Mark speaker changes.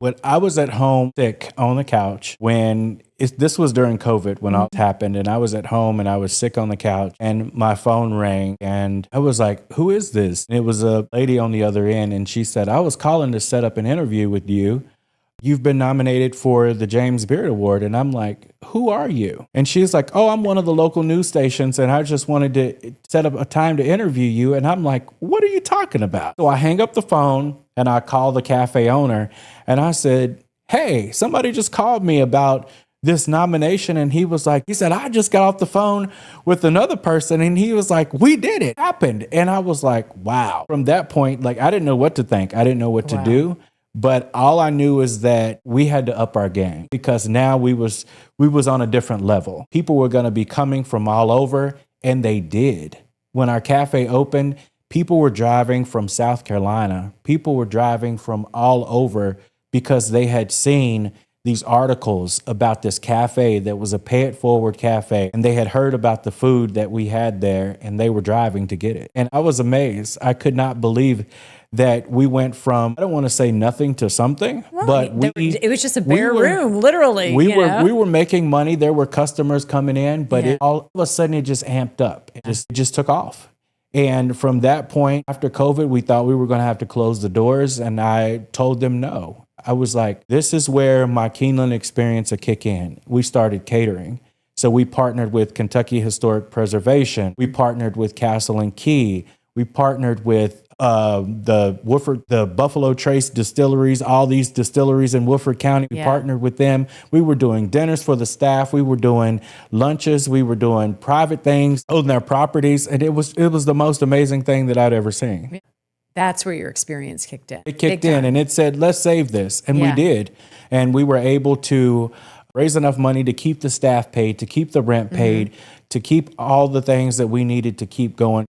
Speaker 1: When I was at home sick on the couch, this was during COVID when all this happened, and I was at home and I was sick on the couch and my phone rang and I was like, who is this? And it was a lady on the other end, and she said, I was calling to set up an interview with you. You've been nominated for the James Beard Award. And I'm like, who are you? And she's like, oh, I'm one of the local news stations and I just wanted to set up a time to interview you. And I'm like, what are you talking about? So I hang up the phone and I call the cafe owner and I said, hey, somebody just called me about this nomination. And he said, I just got off the phone with another person. And he was like, we did it. It happened. And I was like, wow. From that point, like, I didn't know what to think. I didn't know what to do. But all I knew is that we had to up our game because now we was on a different level. People were going to be coming from all over, and they did. When our cafe opened, people were driving from South Carolina. People were driving from all over because they had seen these articles about this cafe that was a pay it forward cafe, and they had heard about the food that we had there, and they were driving to get it. And I was amazed. I could not believe that we went from, I don't want to say nothing to something, but
Speaker 2: it was just a bare room, literally.
Speaker 1: We were making money. There were customers coming in, but all of a sudden it just amped up. It just took off. And from that point, after COVID, we thought we were going to have to close the doors. And I told them no. I was like, this is where my Keeneland experience will kick in. We started catering. So we partnered with Kentucky Historic Preservation. We partnered with Castle and Key. We partnered with the Buffalo Trace distilleries, all these distilleries in Woodford County. We partnered with them. We were doing dinners for the staff. We were doing lunches. We were doing private things on their properties. And it was the most amazing thing that I'd ever seen.
Speaker 2: That's where your experience kicked in.
Speaker 1: It kicked in and it said, let's save this. And we did. And we were able to raise enough money to keep the staff paid, to keep the rent paid, to keep all the things that we needed to keep going.